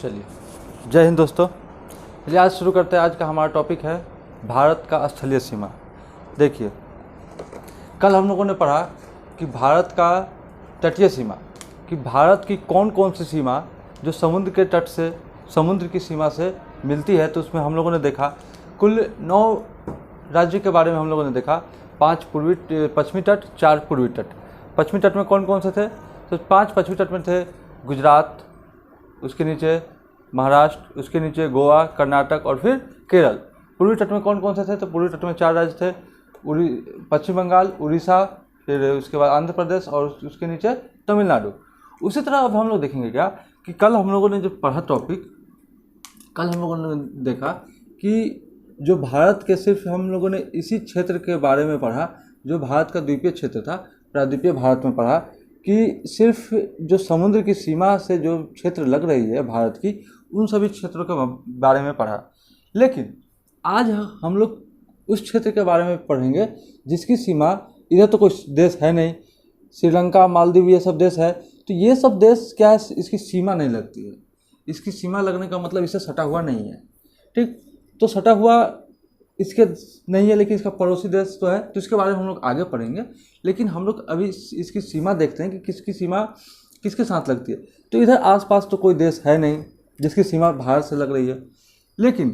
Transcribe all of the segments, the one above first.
चलिए, जय हिंद दोस्तों। चलिए आज शुरू करते हैं। आज का हमारा टॉपिक है भारत का स्थलीय सीमा। देखिए, कल हम लोगों ने पढ़ा कि भारत का तटीय सीमा, कि भारत की कौन कौन सी सीमा जो समुद्र के तट से, समुद्र की सीमा से मिलती है। तो उसमें हम लोगों ने देखा कुल 9 राज्य के बारे में हम लोगों ने देखा। 5 पश्चिमी तट, 4 पूर्वी तट। पश्चिमी तट में कौन कौन से थे? तो 5 पश्चिमी तट में थे गुजरात, उसके नीचे महाराष्ट्र, उसके नीचे गोवा, कर्नाटक और फिर केरल। पूर्वी तट में कौन कौन से थे? तो पूर्वी तट में 4 राज्य थे, पश्चिम बंगाल, उड़ीसा, फिर उसके बाद आंध्र प्रदेश और उसके नीचे तमिलनाडु। उसी तरह अब हम लोग देखेंगे क्या कि कल हम लोगों ने जो पढ़ा टॉपिक, कल हम लोगों ने देखा कि जो भारत के, सिर्फ हम लोगों ने इसी क्षेत्र के बारे में पढ़ा जो भारत का द्वीपीय क्षेत्र था, प्रायद्वीपीय भारत में पढ़ा कि सिर्फ जो समुद्र की सीमा से जो क्षेत्र लग रही है भारत की, उन सभी क्षेत्रों के बारे में पढ़ा। लेकिन आज हम लोग उस क्षेत्र के बारे में पढ़ेंगे जिसकी सीमा, इधर तो कोई देश है नहीं, श्रीलंका, मालदीव ये सब देश है, तो ये सब देश क्या है, इसकी सीमा नहीं लगती है। इसकी सीमा लगने का मतलब इससे सटा हुआ नहीं है, ठीक। तो सटा हुआ इसके नहीं है, लेकिन इसका पड़ोसी देश तो है, तो इसके बारे में हम लोग आगे पढ़ेंगे। लेकिन हम लोग अभी इसकी सीमा देखते हैं कि किसकी सीमा किसके साथ लगती है। तो इधर आसपास तो कोई देश है नहीं जिसकी सीमा भारत से लग रही है, लेकिन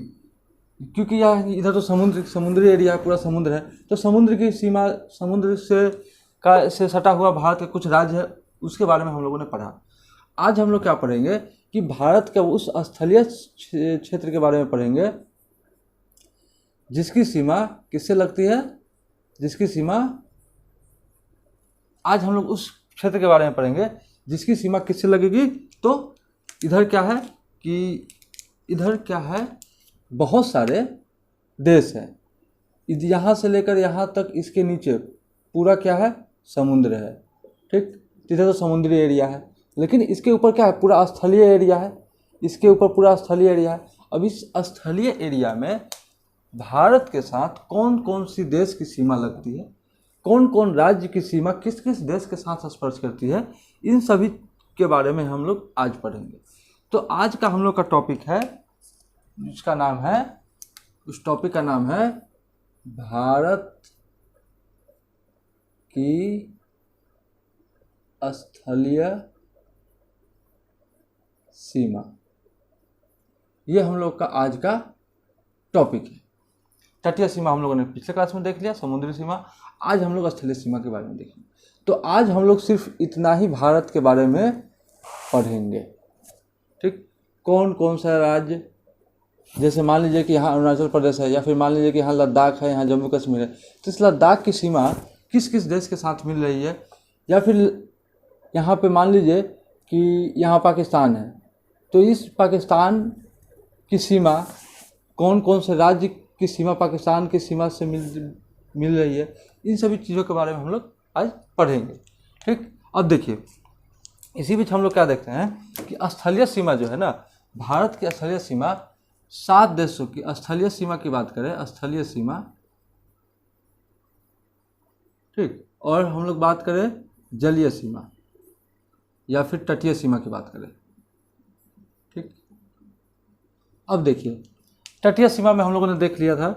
क्योंकि यह इधर तो समुद्री एरिया है, पूरा समुद्र है, तो समुद्र की सीमा, समुद्र से सटा हुआ भारत के कुछ राज्य है, उसके बारे में हम लोगों ने पढ़ा। आज हम लोग क्या पढ़ेंगे कि भारत के उस स्थलीय क्षेत्र के बारे में पढ़ेंगे जिसकी सीमा किससे लगती है, जिसकी सीमा, आज हम लोग उस क्षेत्र के बारे में पढ़ेंगे जिसकी सीमा किससे लगेगी। तो इधर क्या है कि इधर क्या है, बहुत सारे देश हैं, यहाँ से लेकर यहाँ तक, इसके नीचे पूरा क्या है, समुद्र है, ठीक। इधर तो समुद्री एरिया है, लेकिन इसके ऊपर क्या है, पूरा स्थलीय एरिया है, इसके ऊपर पूरा स्थलीय एरिया है। अब इस स्थलीय एरिया में भारत के साथ कौन कौन सी देश की सीमा लगती है, कौन कौन राज्य की सीमा किस किस देश के साथ स्पर्श करती है, इन सभी के बारे में हम लोग आज पढ़ेंगे। तो आज का हम लोग का टॉपिक है, जिसका नाम है, उस टॉपिक का नाम है भारत की स्थलीय सीमा। ये हम लोग का आज का टॉपिक है। तटीय सीमा हम लोगों ने पिछले क्लास में देख लिया, समुद्री सीमा। आज हम लोग स्थलीय सीमा के बारे में देखेंगे। तो आज हम लोग सिर्फ इतना ही भारत के बारे में पढ़ेंगे, ठीक। कौन कौन सा राज्य, जैसे मान लीजिए कि यहाँ अरुणाचल प्रदेश है, या फिर मान लीजिए कि यहाँ लद्दाख है, यहाँ जम्मू कश्मीर है, तो इस लद्दाख की सीमा किस किस देश के साथ मिल रही है। या फिर यहाँ पे मान लीजिए कि यहाँ पाकिस्तान है, तो इस पाकिस्तान की सीमा, कौन कौन से राज्य की सीमा पाकिस्तान की सीमा से मिल रही है, इन सभी चीज़ों के बारे में हम लोग आज पढ़ेंगे, ठीक। अब देखिए, इसी बीच हम लोग क्या देखते हैं कि स्थलीय सीमा जो है ना, भारत की स्थलीय सीमा 7 देशों की स्थलीय सीमा की बात करें, स्थलीय सीमा, ठीक। और हम लोग बात करें जलीय सीमा या फिर तटीय सीमा की बात करें, ठीक। अब देखिए, तटीय सीमा में हम लोगों ने देख लिया था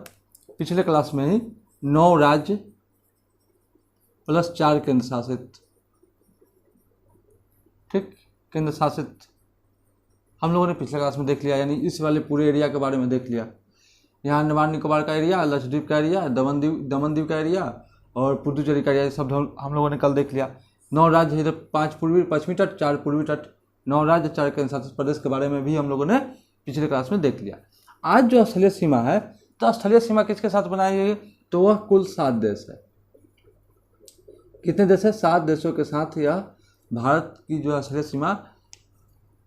पिछले क्लास में ही, 9 राज्य प्लस 4 केंद्र शासित, ठीक, केंद्र शासित हम लोगों ने पिछले क्लास में देख लिया, यानी इस वाले पूरे एरिया के बारे में देख लिया। यहाँ अंडमान निकोबार का एरिया, लक्षद्वीप का एरिया, दमन द्वीप का एरिया और पुडुचेरी का एरिया, सब हम लोगों ने कल देख लिया। 9 राज्य, इधर 5 पश्चिमी तट, 4 पूर्वी तट, 9 राज्य, 4 केंद्र शासित प्रदेश के बारे में भी हम लोगों ने पिछले क्लास में देख लिया। आज जो स्थलीय सीमा है, तो स्थलीय सीमा किसके साथ बनाई गई, तो वह कुल 7 देश है। कितने देश है? 7 देशों के साथ यह भारत की जो स्थलीय सीमा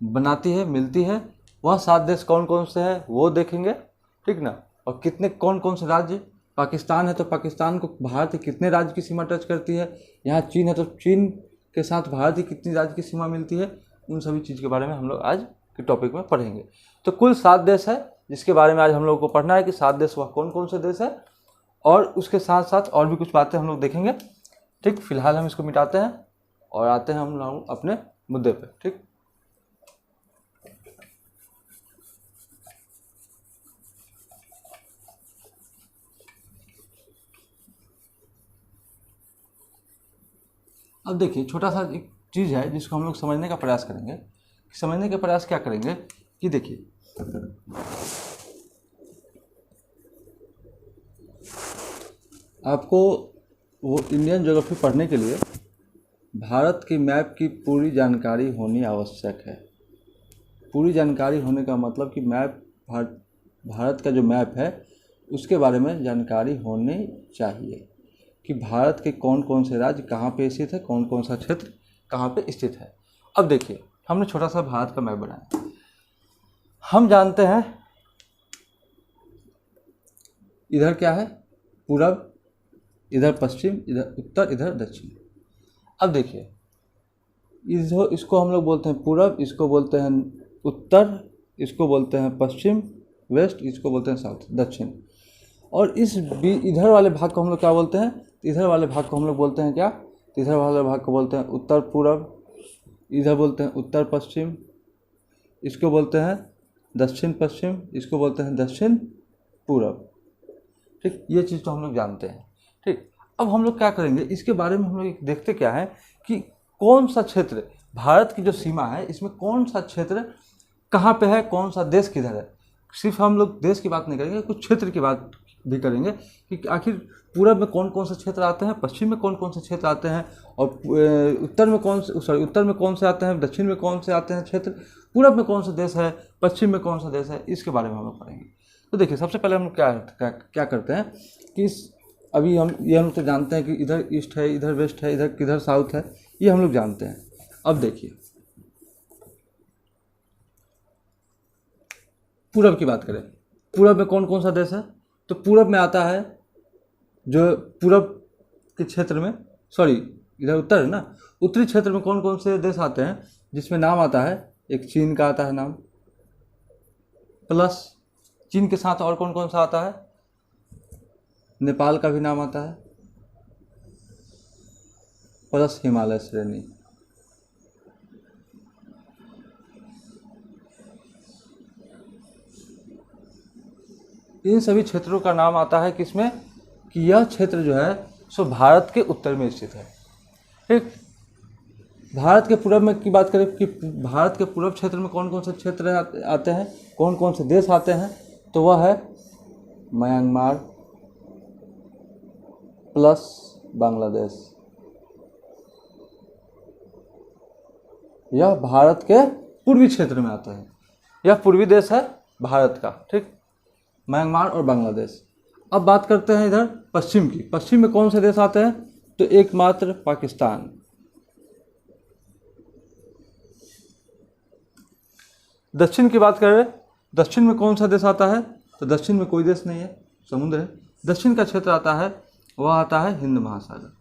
बनाती है, मिलती है। वह 7 देश कौन कौन से हैं वो देखेंगे, ठीक ना। और कितने, कौन कौन से राज्य, पाकिस्तान है तो पाकिस्तान को भारत की कितने राज्य की सीमा टच करती है, यहाँ चीन है तो चीन के साथ भारत की कितनी राज्य की सीमा मिलती है, उन सभी चीज़ के बारे में हम लोग आज के टॉपिक में पढ़ेंगे। तो कुल 7 देश है जिसके बारे में आज हम लोग को पढ़ना है कि 7 देश वह कौन कौन से देश है, और उसके साथ साथ और भी कुछ बातें हम लोग देखेंगे, ठीक। फिलहाल हम इसको मिटाते हैं और आते हैं हम लोग अपने मुद्दे पे, ठीक। अब देखिए छोटा सा एक चीज़ है जिसको हम लोग समझने का प्रयास करेंगे। समझने का प्रयास क्या करेंगे कि देखिए आपको वो इंडियन ज्योग्राफी पढ़ने के लिए भारत की मैप की पूरी जानकारी होनी आवश्यक है। पूरी जानकारी होने का मतलब कि मैप भारत का जो मैप है उसके बारे में जानकारी होनी चाहिए कि भारत के कौन कौन से राज्य कहाँ पे स्थित है, कौन कौन सा क्षेत्र कहाँ पे स्थित है। अब देखिए हमने छोटा सा भारत का मैप बनाया। हम जानते हैं इधर क्या है पूरब, इधर पश्चिम, इधर उत्तर, इधर दक्षिण। अब देखिए इसको हम लोग बोलते हैं पूरब, इसको बोलते हैं उत्तर, इसको बोलते हैं पश्चिम वेस्ट, इसको बोलते हैं साउथ दक्षिण। और इस इधर वाले भाग को हम लोग क्या बोलते हैं, इधर वाले भाग को हम लोग बोलते हैं क्या, इधर वाले भाग को बोलते हैं उत्तर पूरब, इधर बोलते हैं उत्तर पश्चिम, इसको बोलते हैं दक्षिण पश्चिम, इसको बोलते हैं दक्षिण पूरब। ठीक, ये चीज़ तो हम लोग जानते हैं। ठीक, अब हम लोग क्या करेंगे इसके बारे में हम लोग देखते क्या है कि कौन सा क्षेत्र भारत की जो सीमा है इसमें कौन सा क्षेत्र कहाँ पे है, कौन सा देश किधर है। सिर्फ हम लोग देश की बात नहीं करेंगे, कुछ क्षेत्र की बात भी करेंगे कि आखिर पूरब में कौन कौन से क्षेत्र आते हैं, पश्चिम में कौन कौन से क्षेत्र आते हैं, और उत्तर में कौन से आते हैं, दक्षिण में कौन से आते हैं क्षेत्र, पूरब में कौन सा देश है, पश्चिम में कौन सा देश है, इसके बारे में हम लोग पढ़ेंगे। तो देखिए सबसे पहले हम लोग क्या करते हैं कि अभी हम लोग तो जानते हैं कि इधर ईस्ट है, इधर वेस्ट है, इधर किधर साउथ है, ये हम लोग जानते हैं। अब देखिए पूरब की बात करें, पूरब में कौन कौन सा देश है, तो पूरब में आता है जो पूरब के क्षेत्र में, इधर उत्तर है ना, उत्तरी क्षेत्र में कौन कौन से देश आते हैं जिसमें नाम आता है, एक चीन का आता है नाम, प्लस चीन के साथ और कौन कौन सा आता है, नेपाल का भी नाम आता है, प्लस हिमालय श्रेणी। इन सभी क्षेत्रों का नाम आता है किसमें कि यह क्षेत्र जो है सो भारत के उत्तर में स्थित है। ठीक, भारत के पूर्व में की बात करें कि भारत के पूर्व क्षेत्र में कौन कौन से क्षेत्र आते हैं, कौन कौन से देश आते हैं, तो वह है म्यांमार प्लस बांग्लादेश। यह भारत के पूर्वी क्षेत्र में आता है, यह पूर्वी देश है भारत का। ठीक, म्यांमार और बांग्लादेश। अब बात करते हैं इधर पश्चिम की। पश्चिम में कौन से देश आते हैं, तो एकमात्र पाकिस्तान। दक्षिण की बात करें, दक्षिण में कौन सा देश आता है, तो दक्षिण में कोई देश नहीं है, समुद्र है। दक्षिण का क्षेत्र आता है वह आता है हिंद महासागर।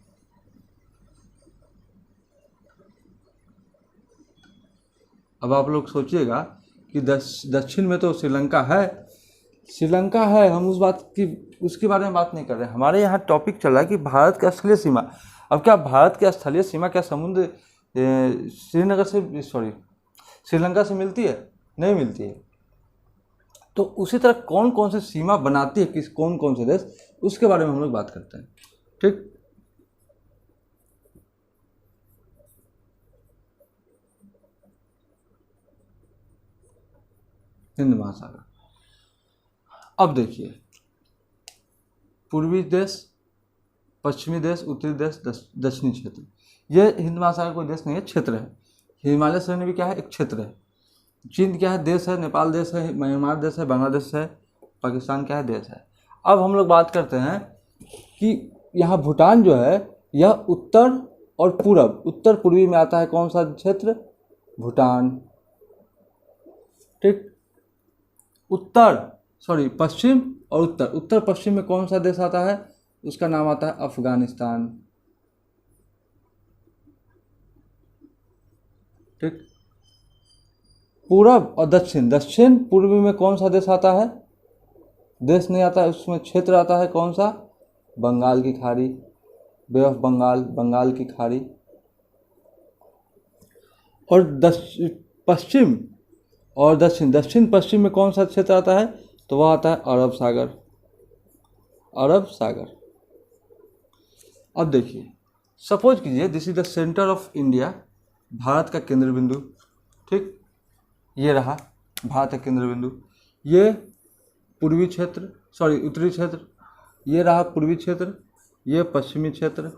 अब आप लोग सोचिएगा कि दक्षिण में तो श्रीलंका है, हम उसके बारे में बात नहीं कर रहे। हमारे यहाँ टॉपिक चल रहा है कि भारत की स्थलीय सीमा। अब क्या भारत की स्थलीय सीमा क्या समुद्र श्रीलंका से मिलती है? नहीं मिलती है। तो उसी तरह कौन कौन सी सीमा बनाती है कौन कौन से देश, उसके बारे में हम लोग बात करते हैं। ठीक, हिंद महासागर। अब देखिए पूर्वी देश, पश्चिमी देश, उत्तरी देश, दक्षिणी क्षेत्र। यह हिंद महासागर कोई देश नहीं है, क्षेत्र है। हिमालय श्रेणी भी क्या है, एक क्षेत्र है। चीन क्या है, देश है। नेपाल देश है, म्यांमार देश है, बांग्लादेश है, पाकिस्तान क्या है, देश है। अब हम लोग बात करते हैं कि यहाँ भूटान जो है यह उत्तर और पूरब, उत्तर पूर्वी में आता है कौन सा क्षेत्र, भूटान। ठीक, पश्चिम और उत्तर पश्चिम में कौन सा देश आता है, उसका नाम आता है अफगानिस्तान। ठीक, पूरब और दक्षिण पूर्वी में कौन सा देश आता है, देश नहीं आता है, उसमें क्षेत्र आता है कौन सा, बंगाल की खाड़ी, बे ऑफ बंगाल की खाड़ी। और पश्चिम और दक्षिण पश्चिम में कौन सा क्षेत्र आता है, तो वह आता है अरब सागर। अब देखिए सपोज कीजिए this is the centre of India, Bharat का केंद्र बिंदु, ठीक, ये रहा भारत का केंद्र बिंदु, ये पूर्वी क्षेत्र, सॉरी उत्तरी क्षेत्र, ये रहा पूर्वी क्षेत्र, ये पश्चिमी क्षेत्र,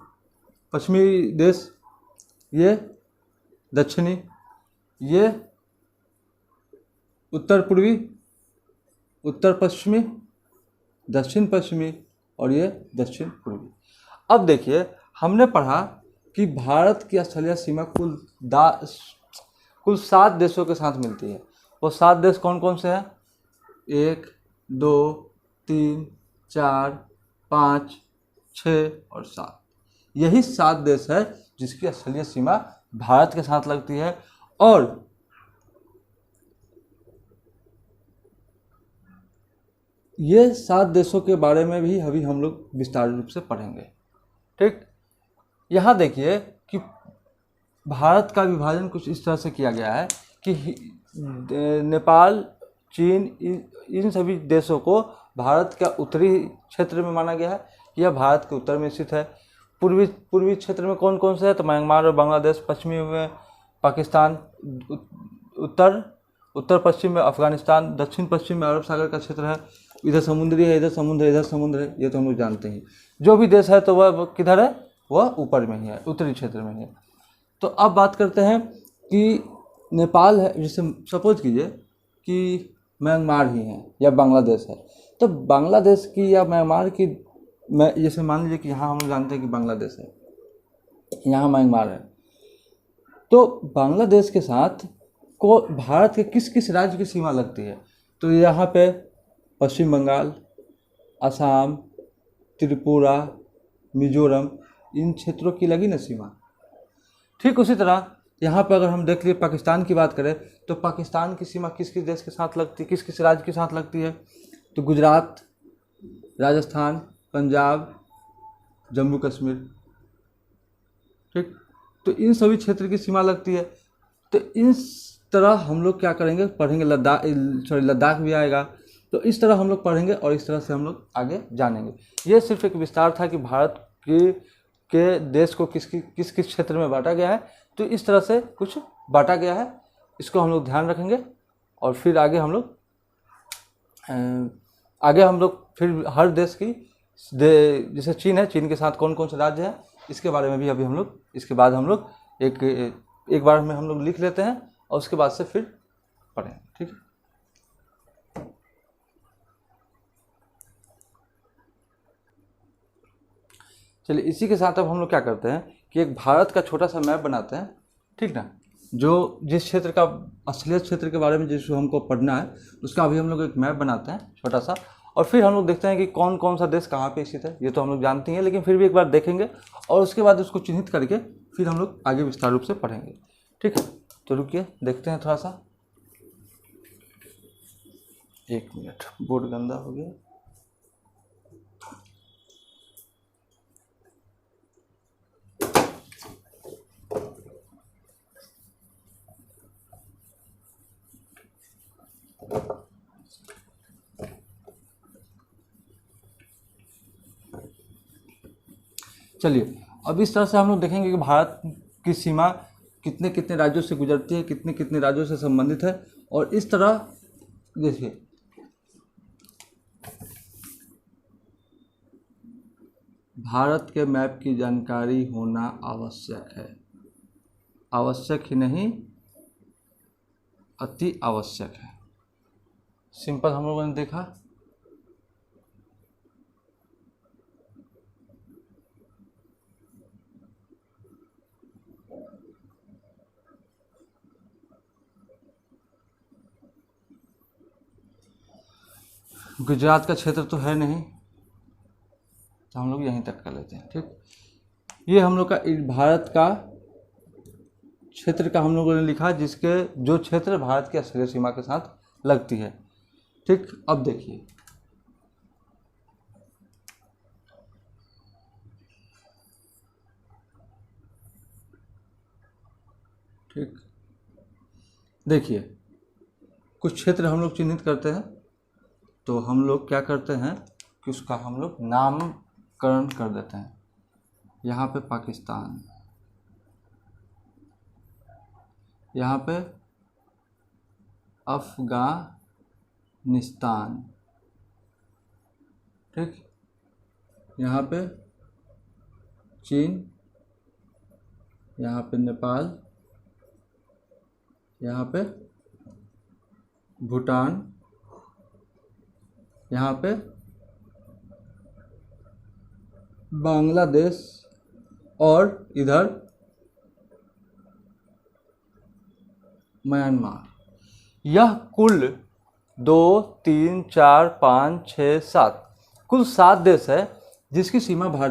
पश्चिमी देश, ये दक्षिणी, ये उत्तर पूर्वी, उत्तर पश्चिमी, दक्षिण पश्चिमी, और ये दक्षिण पूर्वी। अब देखिए हमने पढ़ा कि भारत की स्थलीय सीमा कुल 7 देशों के साथ मिलती है। वो 7 देश कौन कौन से हैं? 1, 2, 3, 4, 5, 6 और 7। यही 7 देश है जिसकी स्थलीय सीमा भारत के साथ लगती है। और ये 7 देशों के बारे में भी अभी हम लोग विस्तार रूप से पढ़ेंगे, ठीक। यहाँ देखिए कि भारत का विभाजन कुछ इस तरह से किया गया है कि नेपाल, चीन, इन सभी देशों को भारत का उत्तरी क्षेत्र में माना गया है। यह भारत के उत्तर में स्थित है। पूर्वी क्षेत्र में कौन कौन से है? तो म्यांमार और बांग्लादेश, पश्चिमी में पाकिस्तान, उत्तर पश्चिम में अफगानिस्तान, दक्षिण पश्चिम में अरब सागर का क्षेत्र है। इधर समुद्री है, इधर समुद्र है, इधर समुद्र है, ये तो हम लोग जानते हैं। जो भी देश है तो वह किधर है? वह ऊपर में ही है, उत्तरी क्षेत्र में ही है। तो अब बात करते हैं कि नेपाल है, जैसे सपोज कीजिए कि म्यांमार ही है या बांग्लादेश है, तो बांग्लादेश की या म्यांमार की, जैसे मान लीजिए कि यहाँ हम लोग जानते हैं कि बांग्लादेश है, यहाँ म्यांमार है, तो बांग्लादेश के साथ को भारत के किस किस राज्य की सीमा लगती है? तो यहाँ पे पश्चिम बंगाल, असम, त्रिपुरा, मिजोरम, इन क्षेत्रों की लगी ना सीमा। ठीक उसी तरह यहाँ पर अगर हम देख लिए पाकिस्तान की बात करें तो पाकिस्तान की सीमा किस किस देश के साथ लगती है, किस किस राज्य के साथ लगती है? तो गुजरात, राजस्थान, पंजाब, जम्मू कश्मीर, ठीक। तो इन सभी क्षेत्र की सीमा लगती है। तो इस तरह हम लोग क्या करेंगे, पढ़ेंगे, लद्दाख भी आएगा। तो इस तरह हम लोग पढ़ेंगे और इस तरह से हम लोग आगे जानेंगे। ये सिर्फ एक विस्तार था कि भारत के देश को किस किस क्षेत्र में बांटा गया है। तो इस तरह से कुछ बांटा गया है, इसको हम लोग ध्यान रखेंगे। और फिर आगे हम लोग फिर हर देश की, जैसे चीन है, चीन के साथ कौन कौन से राज्य हैं, इसके बारे में भी अभी हम लोग, इसके बाद हम लोग एक बार में हम लोग लिख लेते हैं और उसके बाद से फिर पढ़ें, ठीक है। चलिए इसी के साथ अब हम लोग क्या करते हैं कि एक भारत का छोटा सा मैप बनाते हैं, ठीक ना। जो जिस क्षेत्र का असलियत क्षेत्र के बारे में जिसको हमको पढ़ना है उसका अभी हम लोग एक मैप बनाते हैं छोटा सा, और फिर हम लोग देखते हैं कि कौन कौन सा देश कहाँ पे स्थित है। ये तो हम लोग जानते हैं, लेकिन फिर भी एक बार देखेंगे और उसके बाद उसको चिन्हित करके फिर हम लोग आगे विस्तार रूप से पढ़ेंगे, ठीक है। तो रुकिए, देखते हैं थोड़ा सा, 1 मिनट, बोर्ड गंदा हो गया। चलिए अब इस तरह से हम लोग देखेंगे कि भारत की सीमा कितने कितने राज्यों से गुजरती है, कितने कितने राज्यों से संबंधित है। और इस तरह देखिए, भारत के मैप की जानकारी होना आवश्यक है, आवश्यक ही नहीं अति आवश्यक है। सिंपल हम लोगों ने देखा, गुजरात का क्षेत्र तो है नहीं, तो हम लोग यहीं तक कर लेते हैं, ठीक। ये हम लोग का भारत का क्षेत्र का हम लोगों ने लिखा, जिसके जो क्षेत्र भारत की स्थलीय सीमा के साथ लगती है, ठीक। अब देखिए, ठीक, देखिए कुछ क्षेत्र हम लोग चिन्हित करते हैं, तो हम लोग क्या करते हैं कि उसका हम लोग नामकरण कर देते हैं। यहाँ पे पाकिस्तान, यहाँ पे अफगानिस्तान, ठीक, यहाँ पे चीन, यहाँ पे नेपाल, यहाँ पे भूटान, यहाँ पे बांग्लादेश और इधर म्यांमार। यह कुल 2, 3, 4, 5, 6, 7 कुल 7 देश है जिसकी सीमा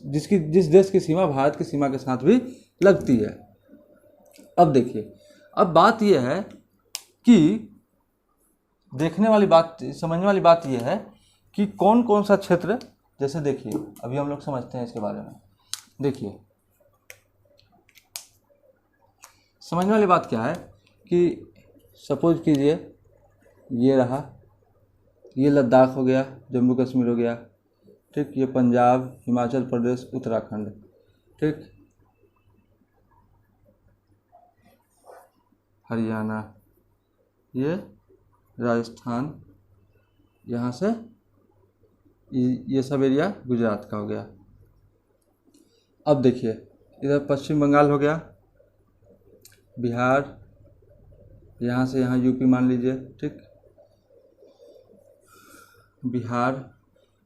जिस देश की सीमा भारत की सीमा के साथ भी लगती है। अब देखिए, अब बात यह है कि देखने वाली बात, समझने वाली बात यह है कि कौन कौन सा क्षेत्र, जैसे देखिए अभी हम लोग समझते हैं इसके बारे में। देखिए समझने वाली बात क्या है कि सपोज कीजिए ये रहा, ये लद्दाख हो गया, जम्मू कश्मीर हो गया, ठीक, ये पंजाब, हिमाचल प्रदेश, उत्तराखंड, ठीक, हरियाणा, ये राजस्थान, यहाँ से ये सब एरिया गुजरात का हो गया। अब देखिए इधर पश्चिम बंगाल हो गया, बिहार, यहाँ से यहाँ यूपी मान लीजिए, ठीक, बिहार,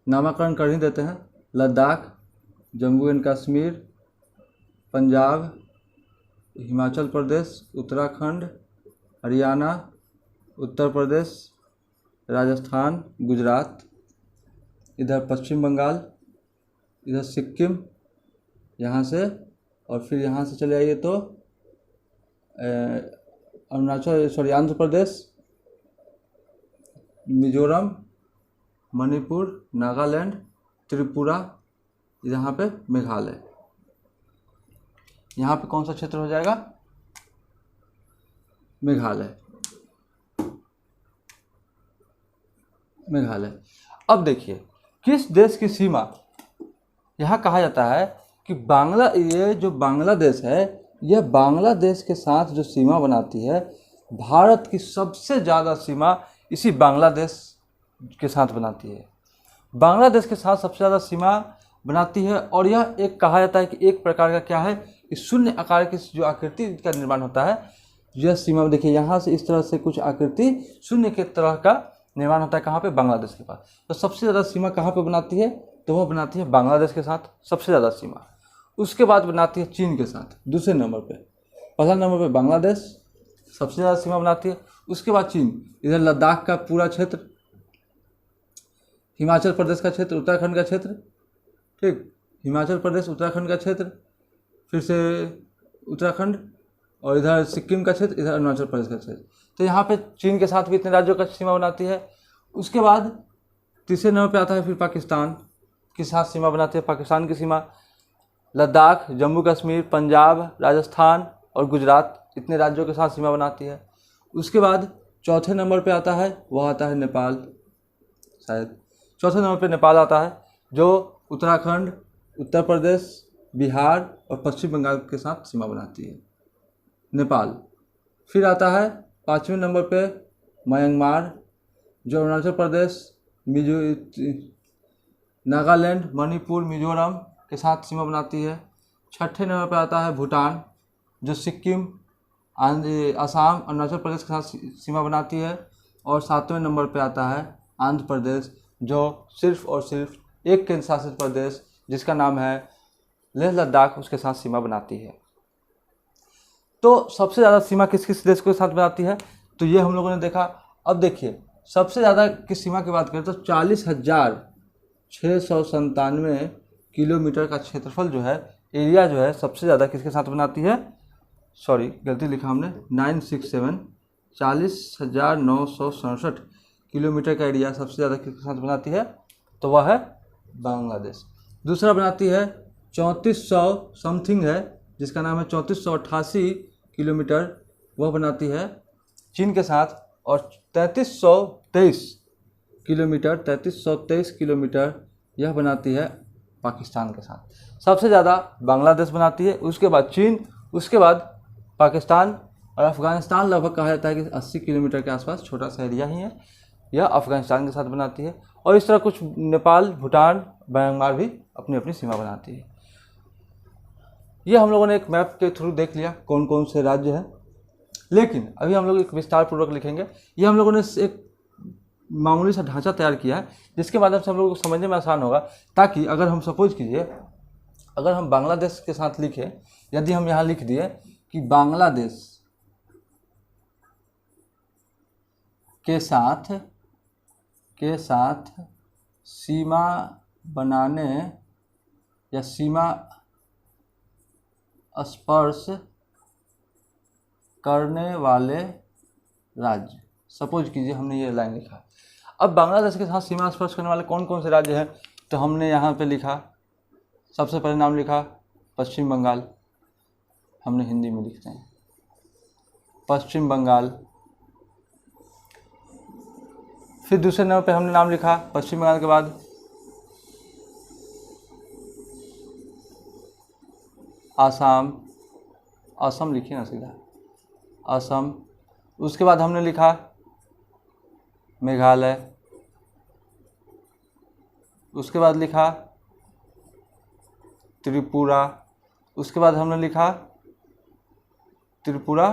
नामाकरण कर ही देते हैं, लद्दाख, जम्मू एंड कश्मीर, पंजाब, हिमाचल प्रदेश, उत्तराखंड, हरियाणा, उत्तर प्रदेश, राजस्थान, गुजरात, इधर पश्चिम बंगाल, इधर सिक्किम, यहाँ से, और फिर यहाँ से चले आइए तो आंध्र प्रदेश, मिजोरम, मणिपुर, नागालैंड, त्रिपुरा, यहाँ पे मेघालय। यहाँ पे कौन सा क्षेत्र हो जाएगा? मेघालय। अब देखिए किस देश की सीमा, यहाँ कहा जाता है कि ये जो बांग्लादेश है, यह बांग्लादेश के साथ जो सीमा बनाती है, भारत की सबसे ज़्यादा सीमा इसी बांग्लादेश के साथ बनाती है। बांग्लादेश के साथ सबसे ज़्यादा सीमा बनाती है, और यह एक कहा जाता है कि एक प्रकार का क्या है, इस शून्य आकार की जो आकृति का निर्माण होता है, यह सीमा देखिए यहाँ से इस तरह से कुछ आकृति शून्य के तरह का निर्माण होता है। कहाँ पे? बांग्लादेश के पास। तो सबसे ज़्यादा सीमा कहाँ पे बनाती है? तो वह बनाती है बांग्लादेश के साथ सबसे ज़्यादा सीमा। उसके बाद बनाती है चीन के साथ दूसरे नंबर पे। पहला नंबर पे बांग्लादेश सबसे ज़्यादा सीमा बनाती है, उसके बाद चीन। इधर लद्दाख का पूरा क्षेत्र, हिमाचल प्रदेश का क्षेत्र, उत्तराखंड का क्षेत्र, ठीक, हिमाचल प्रदेश, उत्तराखंड का क्षेत्र, फिर से उत्तराखंड, और इधर सिक्किम का क्षेत्र, इधर अरुणाचल प्रदेश का क्षेत्र। तो यहाँ पे चीन के साथ भी इतने राज्यों का सीमा बनाती है। उसके बाद तीसरे नंबर पे आता है फिर पाकिस्तान के साथ सीमा बनाती है। पाकिस्तान की सीमा लद्दाख, जम्मू कश्मीर, पंजाब, राजस्थान और गुजरात, इतने राज्यों के साथ सीमा बनाती है। उसके बाद चौथे नंबर पे आता है, वह आता है नेपाल, शायद चौथे नंबर पे नेपाल आता है, जो उत्तराखंड, उत्तर प्रदेश, बिहार और पश्चिम बंगाल के साथ सीमा बनाती है, नेपाल। फिर आता है पाँचवें नंबर पे म्यांमार, जो अरुणाचल प्रदेश, नागालैंड, मणिपुर, मिजोरम के साथ सीमा बनाती है। छठे नंबर पे आता है भूटान, जो सिक्किम, असम, अरुणाचल प्रदेश के साथ सीमा बनाती है। और सातवें नंबर पे आता है आंध्र प्रदेश, जो सिर्फ और सिर्फ एक केंद्र शासित प्रदेश जिसका नाम है लेह लद्दाख, उसके साथ सीमा बनाती है। तो सबसे ज़्यादा सीमा किस किस देश के साथ बनाती है, तो ये हम लोगों ने देखा। अब देखिए सबसे ज़्यादा किस सीमा की बात करें तो 40,697 किलोमीटर का क्षेत्रफल जो है, एरिया जो है, सबसे ज़्यादा किसके साथ बनाती है, सॉरी गलती लिखा हमने, 967, 40,967 किलोमीटर का एरिया सबसे ज़्यादा किसके साथ बनाती है, तो वह है बांग्लादेश। दूसरा बनाती है 3400 समथिंग है, जिसका नाम है 3488 किलोमीटर, वह बनाती है चीन के साथ। और 3323 किलोमीटर यह बनाती है पाकिस्तान के साथ। सबसे ज़्यादा बांग्लादेश बनाती है, उसके बाद चीन, उसके बाद पाकिस्तान और अफ़गानिस्तान लगभग कहा जाता है कि 80 किलोमीटर के आसपास छोटा सा एरिया ही है, यह अफ़गानिस्तान के साथ बनाती है। और इस तरह कुछ नेपाल, भूटान, म्यांमार भी अपनी अपनी सीमा बनाती है। ये हम लोगों ने एक मैप के थ्रू देख लिया कौन कौन से राज्य हैं, लेकिन अभी हम लोग एक विस्तार पूर्वक लिखेंगे। ये हम लोगों ने एक मामूली सा ढांचा तैयार किया है जिसके माध्यम से हम लोगों को समझने में आसान होगा, ताकि अगर हम सपोज कीजिए अगर हम बांग्लादेश के साथ लिखें, यदि हम यहाँ लिख दिए कि बांग्लादेश के साथ सीमा बनाने या सीमा स्पर्श करने वाले राज्य, सपोज कीजिए हमने ये लाइन लिखा। अब बांग्लादेश के साथ सीमा स्पर्श करने वाले कौन कौन से राज्य हैं, तो हमने यहाँ पे लिखा, सबसे पहले नाम लिखा पश्चिम बंगाल, हमने हिंदी में लिखते हैं पश्चिम बंगाल। फिर दूसरे नंबर पे हमने नाम लिखा पश्चिम बंगाल के बाद आसाम, असम लिखिए ना सीधा, असम। उसके बाद हमने लिखा मेघालय, उसके बाद लिखा त्रिपुरा, उसके बाद हमने लिखा त्रिपुरा,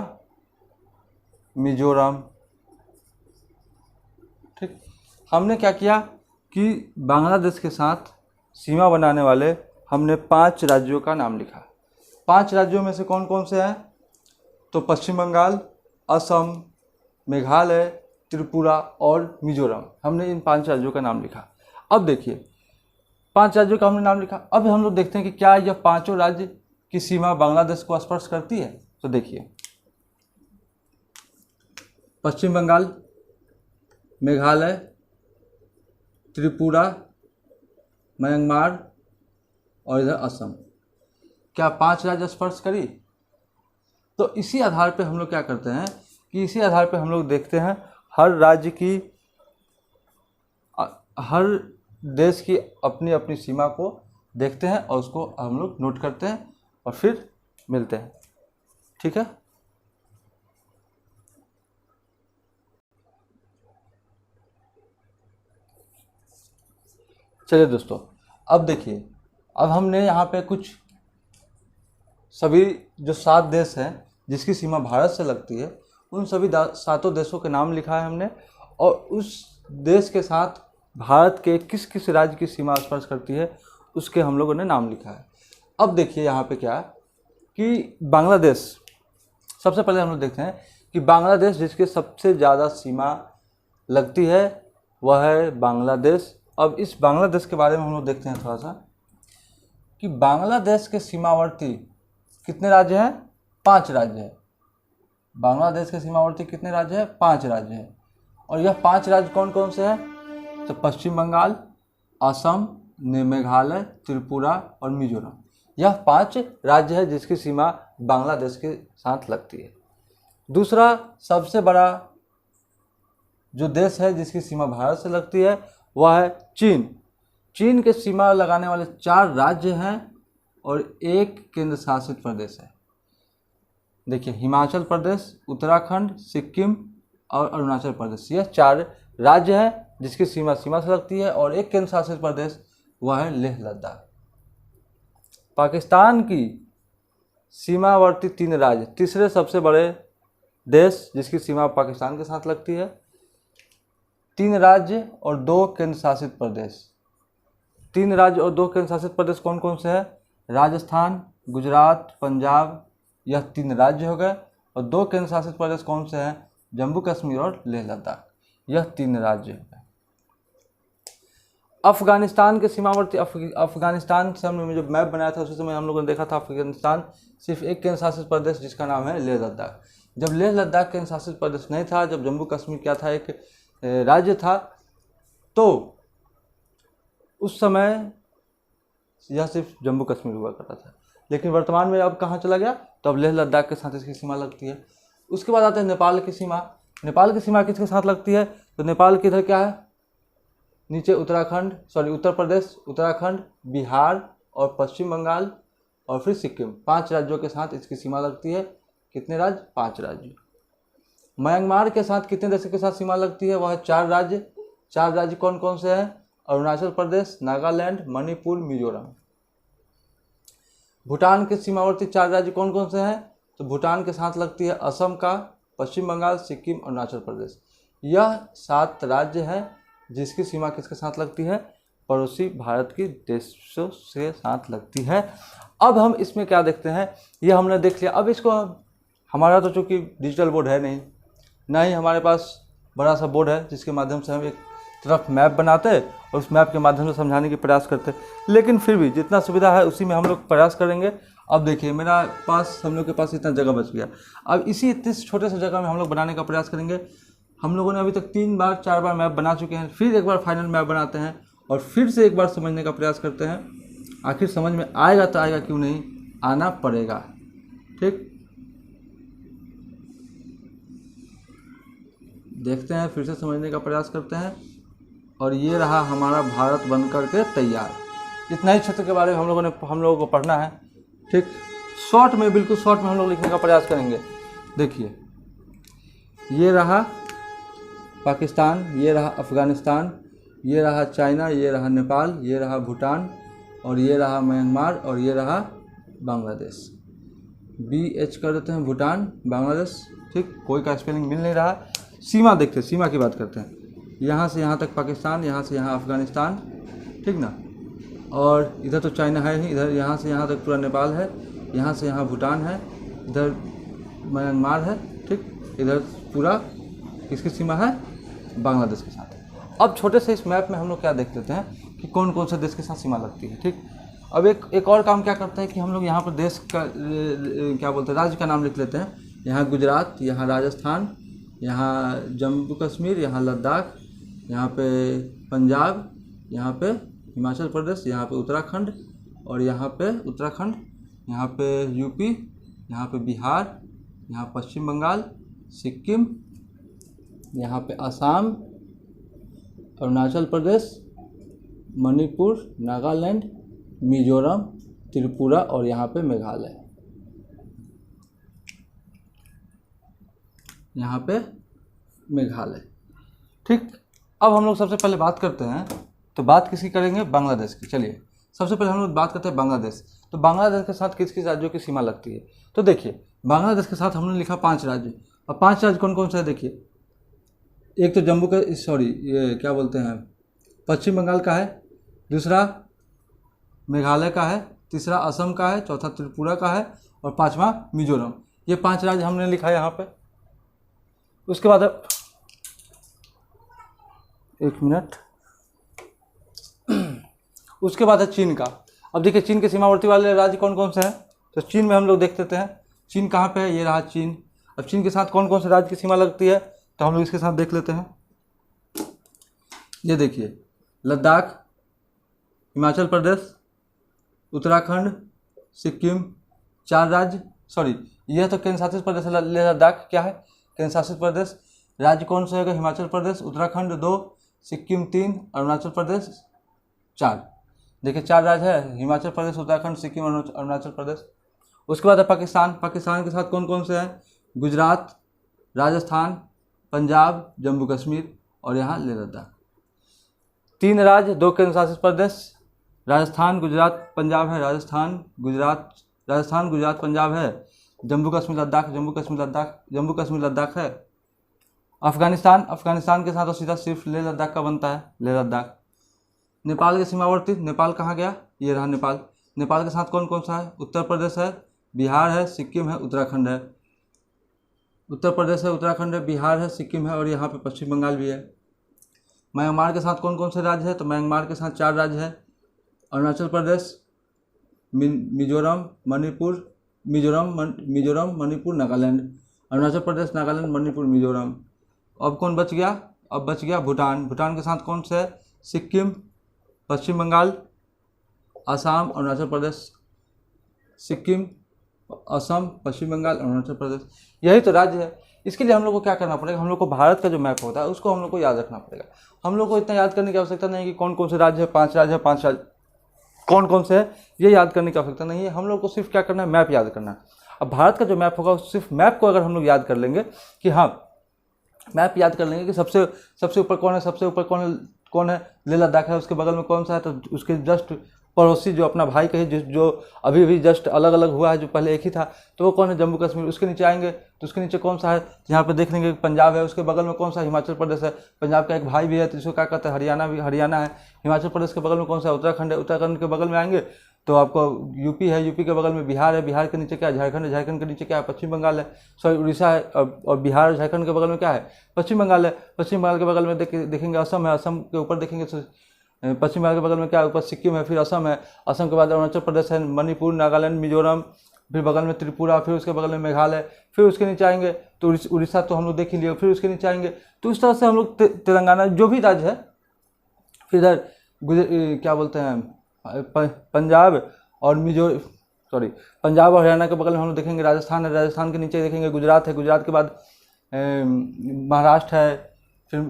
मिजोरम। ठीक, हमने क्या किया कि बांग्लादेश के साथ सीमा बनाने वाले हमने 5 राज्यों का नाम लिखा। 5 राज्यों में से कौन कौन से हैं, तो पश्चिम बंगाल, असम, मेघालय, त्रिपुरा और मिजोरम। हमने इन 5 राज्यों का नाम लिखा। अब देखिए 5 राज्यों का हमने नाम लिखा। अब हम लोग देखते हैं कि क्या यह पांचों राज्य की सीमा बांग्लादेश को स्पर्श करती है। तो देखिए पश्चिम बंगाल, मेघालय, त्रिपुरा, म्यांमार और इधर असम, क्या 5 राज्य स्पर्श करी। तो इसी आधार पे हम लोग क्या करते हैं कि इसी आधार पे हम लोग देखते हैं हर राज्य की, हर देश की अपनी अपनी सीमा को देखते हैं और उसको हम लोग नोट करते हैं और फिर मिलते हैं। ठीक है, चलिए दोस्तों, अब देखिए, अब हमने यहाँ पे कुछ सभी जो 7 देश हैं जिसकी सीमा भारत से लगती है, उन सभी 7 देशों के नाम लिखा है हमने, और उस देश के साथ भारत के किस किस राज्य की सीमा स्पर्श करती है उसके हम लोगों ने नाम लिखा है। अब देखिए यहाँ पे क्या कि बांग्लादेश, सबसे पहले हम लोग देखते हैं कि बांग्लादेश जिसके सबसे ज़्यादा सीमा लगती है वह है बांग्लादेश। अब इस बांग्लादेश के बारे में हम लोग देखते हैं थोड़ा सा कि बांग्लादेश के सीमावर्ती कितने राज्य हैं, 5 राज्य हैं। बांग्लादेश के सीमावर्ती कितने राज्य हैं, 5 राज्य हैं। और यह 5 राज्य कौन कौन से हैं, तो पश्चिम बंगाल, असम, मेघालय, त्रिपुरा और मिजोरम। यह 5 राज्य है जिसकी सीमा बांग्लादेश के साथ लगती है। दूसरा सबसे बड़ा जो देश है जिसकी सीमा भारत से लगती है वह है चीन। चीन के सीमा लगाने वाले 4 राज्य हैं और 1 केंद्र शासित प्रदेश है। देखिए हिमाचल प्रदेश, उत्तराखंड, सिक्किम और अरुणाचल प्रदेश, यह 4 राज्य हैं जिसकी सीमा से लगती है, और 1 केंद्र शासित प्रदेश वह है लेह लद्दाख। पाकिस्तान की सीमावर्ती 3 राज्य, तीसरे सबसे बड़े देश जिसकी सीमा पाकिस्तान के साथ लगती है, 3 राज्य और 2 केंद्र शासित प्रदेश। 3 राज्य और 2 केंद्र शासित प्रदेश कौन कौन से हैं, राजस्थान, गुजरात, पंजाब, यह 3 राज्य हो गए। और 2 केंद्र शासित प्रदेश कौन से हैं, जम्मू कश्मीर और लेह लद्दाख, यह 3 राज्य हो गए। अफगानिस्तान के सीमावर्ती, अफगानिस्तान से हमने जो मैप बनाया था उसी समय हम लोगों ने देखा था अफगानिस्तान सिर्फ 1 केंद्र शासित प्रदेश जिसका नाम है लेह लद्दाख। जब लेह लद्दाख केंद्र शासित प्रदेश नहीं था, जब जम्मू कश्मीर क्या था, एक राज्य था, तो उस समय यह सिर्फ जम्मू कश्मीर हुआ करता था। लेकिन वर्तमान में अब कहाँ चला गया, तो अब लेह लद्दाख के साथ इसकी सीमा लगती है। उसके बाद आते हैं नेपाल की सीमा। नेपाल की सीमा किसके साथ लगती है, तो नेपाल की इधर क्या है, नीचे उत्तर प्रदेश, उत्तराखंड, बिहार और पश्चिम बंगाल और फिर सिक्किम, 5 राज्यों के साथ इसकी सीमा लगती है। कितने राज्य? 5 राज्य। म्यांमार के साथ कितने देशों के साथ सीमा लगती है? वह है 4 राज्य। 4 राज्य कौन कौन से हैं? अरुणाचल प्रदेश, नागालैंड, मणिपुर, मिजोरम। भूटान के सीमावर्ती 4 राज्य कौन कौन से हैं? तो भूटान के साथ लगती है असम का, पश्चिम बंगाल, सिक्किम, अरुणाचल प्रदेश। यह 7 राज्य हैं जिसकी सीमा किसके साथ लगती है? पड़ोसी भारत के देशों से साथ लगती है। अब हम इसमें क्या देखते हैं, ये हमने देख लिया। अब इसको हमारा तो चूँकि डिजिटल बोर्ड है नहीं, ना ही हमारे पास बड़ा सा बोर्ड है जिसके माध्यम से हम एक तरफ मैप बनाते हैं और उस मैप के माध्यम से समझाने की प्रयास करते हैं, लेकिन फिर भी जितना सुविधा है उसी में हम लोग प्रयास करेंगे। अब देखिए मेरा पास, हम लोग के पास इतना जगह बच गया। अब इसी इतने छोटे से जगह में हम लोग बनाने का प्रयास करेंगे। हम लोगों ने अभी तक 3 बार 4 बार मैप बना चुके हैं, फिर एक बार फाइनल मैप बनाते हैं और फिर से एक बार समझने का प्रयास करते हैं। आखिर समझ में आएगा तो आएगा, क्यों नहीं, आना पड़ेगा। ठीक, देखते हैं, फिर से समझने का प्रयास करते हैं। और ये रहा हमारा भारत बनकर के तैयार। इतना ही क्षेत्र के बारे में हम लोगों को पढ़ना है। ठीक, शॉर्ट में, बिल्कुल शॉर्ट में हम लोग लिखने का प्रयास करेंगे। देखिए, ये रहा पाकिस्तान, ये रहा अफ़गानिस्तान, ये रहा चाइना, ये रहा नेपाल, ये रहा भूटान और ये रहा म्यांमार और ये रहा बांग्लादेश। BH कर देते हैं, भूटान, बांग्लादेश। ठीक, कोई का स्पेलिंग मिल नहीं रहा। सीमा देखते हैं, सीमा की बात करते हैं। यहाँ से यहाँ तक पाकिस्तान, यहाँ से यहाँ अफ़गानिस्तान, ठीक ना, और इधर तो चाइना है ही, इधर यहाँ से यहाँ तक पूरा नेपाल है, यहाँ से यहाँ भूटान है, इधर म्यांमार है, ठीक, इधर पूरा किसकी सीमा है? बांग्लादेश के साथ। अब छोटे से इस मैप में हम लोग क्या देख लेते हैं कि कौन कौन से देश के साथ सीमा लगती है। ठीक, अब एक और काम क्या करते हैं कि हम लोग यहाँ पर देश का क्या बोलते हैं, राज्य का नाम लिख लेते हैं। यहाँ गुजरात, यहाँ राजस्थान, यहाँ जम्मू कश्मीर, यहाँ लद्दाख, यहाँ पे पंजाब, यहाँ पे हिमाचल प्रदेश, यहाँ पे उत्तराखंड और यहाँ पे उत्तराखंड, यहाँ पे यूपी, यहाँ पे बिहार, यहाँ पश्चिम बंगाल, सिक्किम, यहाँ पे असम, अरुणाचल प्रदेश, मणिपुर, नागालैंड, मिजोरम, त्रिपुरा और यहाँ पे मेघालय। यहाँ पे मेघालय। ठीक, अब हम लोग सबसे पहले बात करते हैं, तो बात किसकी करेंगे? बांग्लादेश की। चलिए, सबसे पहले हम लोग बात करते हैं बांग्लादेश। तो बांग्लादेश के साथ किस किस राज्यों की सीमा लगती है? तो देखिए, बांग्लादेश के साथ हमने लिखा 5 राज्य। और 5 राज्य कौन कौन से है? देखिए, एक तो ये क्या बोलते हैं, पश्चिम बंगाल का है, दूसरा मेघालय का है, तीसरा असम का है, चौथा त्रिपुरा का है और 5वां मिजोरम। ये 5 राज्य हमने लिखा है यहाँ पे। उसके बाद एक मिनट, उसके बाद है चीन का। अब देखिए, चीन के सीमावर्ती वाले राज्य कौन कौन से हैं? तो चीन में हम लोग देख लेते हैं, चीन कहाँ पे है? ये रहा चीन। अब चीन के साथ कौन कौन से राज्य की सीमा लगती है, तो हम लोग इसके साथ देख लेते हैं। ये देखिए, लद्दाख, हिमाचल प्रदेश, उत्तराखंड, सिक्किम, 4 राज्य। यह तो केंद्र शासित प्रदेश है। लद्दाख क्या है? केंद्र शासित प्रदेश। राज्य कौन से होगा? हिमाचल प्रदेश, उत्तराखंड 2, सिक्किम 3, अरुणाचल प्रदेश 4। देखिए, 4 राज्य है, हिमाचल प्रदेश, उत्तराखंड, सिक्किम, अरुणाचल प्रदेश। उसके बाद है पाकिस्तान। पाकिस्तान के साथ कौन कौन से हैं? गुजरात, राजस्थान, पंजाब, जम्मू कश्मीर और यहाँ लेह लद्दाख। 3 राज्य, 2 केंद्र शासित प्रदेश, राजस्थान, गुजरात, पंजाब है, राजस्थान, गुजरात, पंजाब है, जम्मू कश्मीर, लद्दाख है। अफगानिस्तान के साथ तो सीधा सिर्फ लेह लद्दाख का बनता है, लेह लद्दाख। नेपाल के सीमावर्ती, नेपाल कहाँ गया? ये रहा नेपाल। नेपाल के साथ कौन कौन सा है? उत्तर प्रदेश है, बिहार है, सिक्किम है, उत्तराखंड है। उत्तर प्रदेश है, उत्तराखंड है, बिहार है, सिक्किम है और यहाँ पे पश्चिम बंगाल भी है। म्यांमार के साथ कौन कौन से राज्य है? तो म्यांमार के साथ 4 राज्य है, अरुणाचल प्रदेश, मिजोरम, मणिपुर, नागालैंड। अरुणाचल प्रदेश, नागालैंड, मणिपुर, मिजोरम। अब कौन बच गया? अब बच गया भूटान। भूटान के साथ कौन से है? सिक्किम, पश्चिम बंगाल, असम, अरुणाचल प्रदेश, सिक्किम, असम, पश्चिम बंगाल, अरुणाचल प्रदेश, यही तो राज्य है। इसके लिए हम लोग को क्या करना पड़ेगा, हम लोग को भारत का जो मैप होता है उसको हम लोग को याद रखना पड़ेगा। हम लोग को इतना याद करने की आवश्यकता नहीं है कि कौन कौन से राज्य है, 5 राज्य है, 5 राज्य कौन कौन से है, ये याद करने की आवश्यकता नहीं है। हम लोग को सिर्फ क्या करना है, मैप याद करना है। अब भारत का जो मैप होगा सिर्फ मैप को अगर हम लोग याद कर लेंगे कि हाँ, मैप याद कर लेंगे कि सबसे ऊपर कौन है, सबसे ऊपर कौन है, लेह लद्दाख है, उसके बगल में कौन सा है, तो उसके जस्ट पड़ोसी जो अपना भाई कहे जो अभी जस्ट अलग अलग हुआ है, जो पहले एक ही था, तो वो कौन है, जम्मू कश्मीर। उसके नीचे आएंगे तो उसके नीचे कौन सा है, यहाँ पे देख लेंगे पंजाब है, उसके बगल में कौन सा, हिमाचल प्रदेश है। पंजाब का एक भाई भी है तो जिसको क्या कहते हैं, हरियाणा है। हिमाचल प्रदेश के बगल में कौन सा है, उत्तराखंड है। उत्तराखंड के बगल में आएंगे तो आपको यूपी है, यूपी के बगल में बिहार है, बिहार के नीचे क्या है, झारखंड है, झारखंड के नीचे क्या है, पश्चिम बंगाल है, सॉरी उड़ीसा है। और बिहार झारखंड के बगल में क्या है, पश्चिम बंगाल है। पश्चिम बंगाल के बगल में देखेंगे असम है, असम के ऊपर देखेंगे पश्चिम बंगाल के बगल में क्या है, ऊपर सिक्किम है, फिर असम है, असम के बाद अरुणाचल प्रदेश है, मणिपुर, नागालैंड, मिजोरम, फिर बगल में त्रिपुरा, फिर उसके बगल में मेघालय, फिर उसके नीचे आएंगे तो उड़ीसा तो हम लोग देख ही लिए, फिर उसके नीचे आएंगे तो इस तरह से हम लोग तेलंगाना जो भी राज्य है, फिर इधर क्या बोलते हैं, पंजाब और पंजाब और हरियाणा के बगल में हम लोग देखेंगे राजस्थान है, राजस्थान के नीचे देखेंगे गुजरात है, गुजरात के बाद महाराष्ट्र है, फिर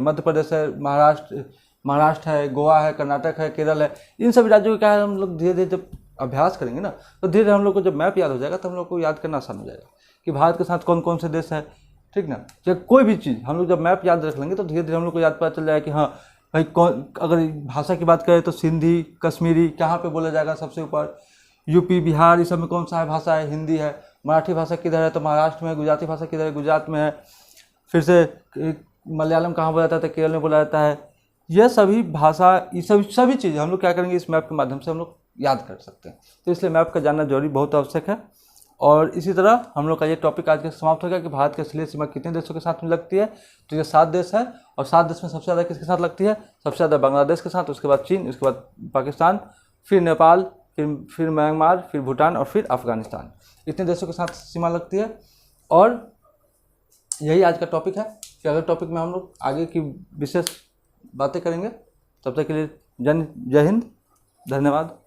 मध्य प्रदेश है, महाराष्ट्र है, गोवा है, कर्नाटक है, केरल है। इन सभी राज्यों को क्या है, हम लोग धीरे धीरे जब अभ्यास करेंगे ना तो धीरे धीरे हम लोग को जब मैप याद हो जाएगा तो हम लोग को याद करना आसान हो जाएगा कि भारत के साथ कौन कौन से देश है, ठीक ना। चाहे कोई भी चीज़ हम लोग जब मैप याद रख लेंगे तो धीरे धीरे हम लोग को याद पता चल जाएगा कि हाँ भाई कौन, अगर भाषा की बात करें तो सिंधी, कश्मीरी कहाँ पे बोला जाएगा सबसे ऊपर, यूपी, बिहार, इस सब में कौन सा है भाषा है, हिंदी है। मराठी भाषा किधर है, तो महाराष्ट्र में है। गुजराती भाषा किधर है, गुजरात में है। फिर से मलयालम कहाँ बोला जाता है, केरल में बोला जाता है। यह सभी भाषा, ये सभी चीज़ें हम लोग क्या करेंगे, इस मैप के माध्यम से हम लोग याद कर सकते हैं। तो इसलिए मैप का जानना जरूरी, बहुत आवश्यक है। और इसी तरह हम लोग का ये टॉपिक आज के समाप्त हो गया कि भारत की असली सीमा कितने देशों के साथ में लगती है। तो ये 7 देश है, और 7 देश में सबसे ज़्यादा किसके साथ लगती है, सबसे ज़्यादा बांग्लादेश के साथ, उसके बाद चीन, उसके बाद पाकिस्तान, फिर नेपाल, फिर म्यांमार, फिर भूटान और फिर अफगानिस्तान। इतने देशों के साथ सीमा लगती है। और यही आज का टॉपिक है कि अगले टॉपिक में हम लोग आगे की विशेष बातें करेंगे। तब तक के लिए जय हिंद, धन्यवाद।